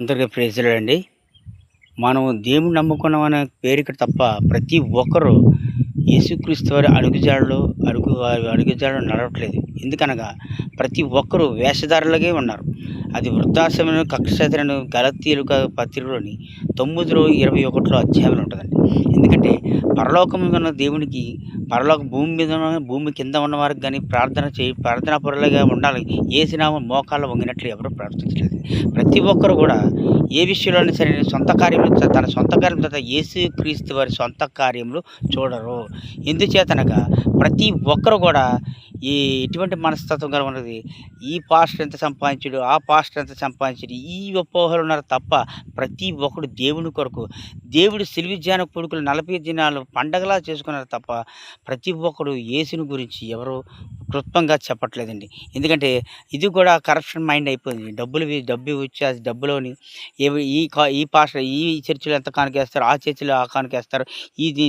అందరికీ ప్రైజ్లాడండి. మనం దేవుడిని నమ్ముకున్నామనే పేరుకి తప్ప ప్రతి ఒక్కరు యేసుక్రీస్తు వారి వారి అడుగుజాడలో నడవట్లేదు. ఎందుకనగా ప్రతి ఒక్కరు వేషధారులుగే ఉన్నారు. అది వృద్ధాశ్రమం కక్షాత్రను గలతీయుల పత్రికలోని 9:21 అధ్యాయంలో ఉంటదండి. ఎందుకంటే పరలోకమున్న దేవునికి భూమి మీద భూమి కింద ఉన్నవారికి గాని ప్రార్థనా పరులుగా ఉండాలి. యేసునామం మోకాళ్ళ వంగినట్లు ఎవరు ప్రార్థించలేదు. ప్రతి ఒక్కరు కూడా ఏ విషయంలోనైనా సరే తన సొంత కార్యం తత యేసుక్రీస్తు వారి సొంత కార్యములు చూడరు. ఎందుచేతనగా ప్రతి ఒక్కరు కూడా ఎటువంటి మనస్తత్వం ఉన్నది, ఈ పాస్టర్ ఎంత సంపాదించాడు, ఆ పాస్టర్ ఎంత సంపాదించాడు, ఈ అపోహలు ఉన్నారు తప్ప ప్రతి ఒక్కడు దేవుని కొరకు దేవుడు సిలువ కొడుకులు 40 దినాలు పండగలా చేసుకున్నారు తప్ప ప్రతి ఒక్కడు యేసుని గురించి ఎవరు క్లుప్తంగా చెప్పట్లేదండి. ఎందుకంటే ఇది కూడా కరప్షన్ మైండ్ అయిపోయింది. డబ్బు ఇచ్చి ఆ డబ్బులోని ఈ పాస్టర్ ఈ చర్చిలో ఎంత కానుకేస్తారు, ఆ చర్చిలో ఆ కానుకేస్తారు,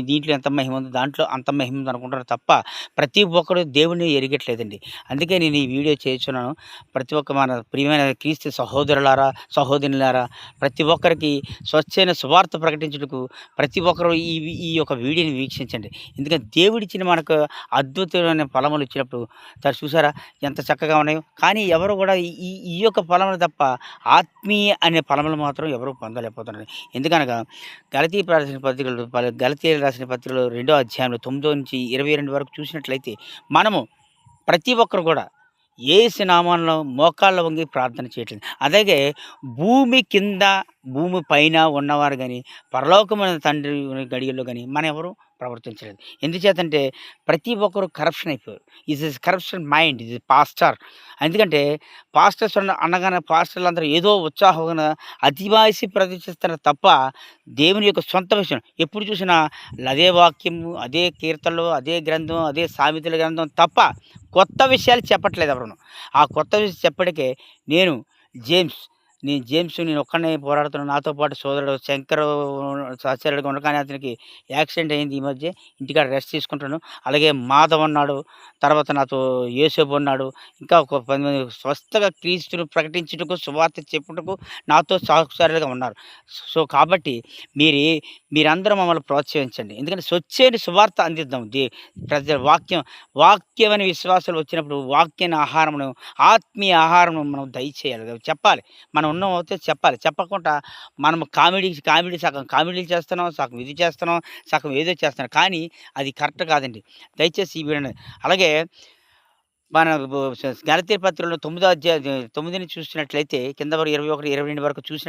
దీంట్లో ఎంత మహిమ ఉంది, దాంట్లో అంత మహిమ ఉంది అనుకుంటారు తప్ప ప్రతి ఒక్కరు దేవుడిని ఎరగట్లేదండి. అందుకే నేను ఈ వీడియో చేస్తున్నాను. ప్రతి ఒక్క మన ప్రియమైన క్రీస్తు సహోదరులారా, సహోదరులారా, ప్రతి ఒక్కరికి స్వచ్ఛమైన సువార్త ప్రకటించుటకు ప్రతి ఒక్కరు ఈ యొక్క వీడియోని వీక్షించండి. ఎందుకంటే దేవుడిచ్చిన మనకు అద్భుతమైన ఫలములు ఇచ్చినప్పుడు చూసారా ఎంత చక్కగా ఉన్నాయో. కానీ ఎవరు కూడా ఈ యొక్క ఫలములు తప్ప ఆత్మీయ అనే ఫలములు మాత్రం ఎవరు పొందలేకపోతున్నారు. ఎందుకనగా గలతీయులకు రాసిన పత్రికలో 2వ అధ్యాయంలో 9-22 వరకు చూసినట్లయితే మనము ప్రతి ఒక్కరు కూడా యేసు నామంలో మోకాళ్ళ వంగి ప్రార్థన చేయట్లేదు. అలాగే భూమి కింద, భూమి పైన ఉన్నవారు గాని, పరలోకమైన తండ్రి గడియల్లో గాని ఎవరు ప్రవర్తించలేదు. ఎందుచేతంటే ప్రతి ఒక్కరు కరప్షన్ అయిపోయారు. Corruption mind pastor. ఎందుకంటే పాస్టర్స్ అనగానే పాస్టర్లందరూ ఏదో ఉత్సాహంగా అతివాసి ప్రదర్శిస్తున్నారు తప్ప దేవుని యొక్క సొంత విషయం ఎప్పుడు చూసినా అదే వాక్యము, అదే కీర్తనలు, అదే గ్రంథం, అదే సామెతల గ్రంథం తప్ప కొత్త విషయాలు చెప్పట్లేదు ఎవరును. ఆ కొత్త విషయం చెప్పడికే నేను నేను ఒక్కడినే పోరాడుతున్నాను. నాతో పాటు సోదరుడు శంకరు సహచరుడుగా ఉన్నాడు. కానీ అతనికి యాక్సిడెంట్ అయింది ఈ మధ్య. ఇంటికాడ రెస్ట్ తీసుకుంటాను. అలాగే మాధవ్ అన్నాడు. తర్వాత నాతో యేసేపు ఉన్నాడు. ఇంకా ఒక 10 మంది స్వస్థగా క్రీస్తును ప్రకటించుటకు, సువార్త చెప్పుటకు నాతో సహచరులుగా ఉన్నారు. సో కాబట్టి మీరందరూ మమ్మల్ని ప్రోత్సహించండి. ఎందుకంటే స్వచ్ఛమైన సువార్త అందిద్దాం. వాక్యం అనే విశ్వాసాలు వచ్చినప్పుడు వాక్యాన్ని ఆహారమును, ఆత్మీయ ఆహారమును మనం దయచేయాలి. చెప్పాలి. మనం ఉన్నమైతే చెప్పాలి. చెప్పకుండా మనం సగం కామెడీలు చేస్తున్నాం, సగం ఇది చేస్తున్నాం, సగం ఏదో చేస్తున్నాం. కానీ అది కరెక్ట్ కాదండి. దయచేసి ఈ వీడియోని అలాగే మన గలతీ పత్రికలో 9వ అధ్యాయం 9ని చూసినట్లయితే కింద వరకు 21, 22 వరకు చూసిన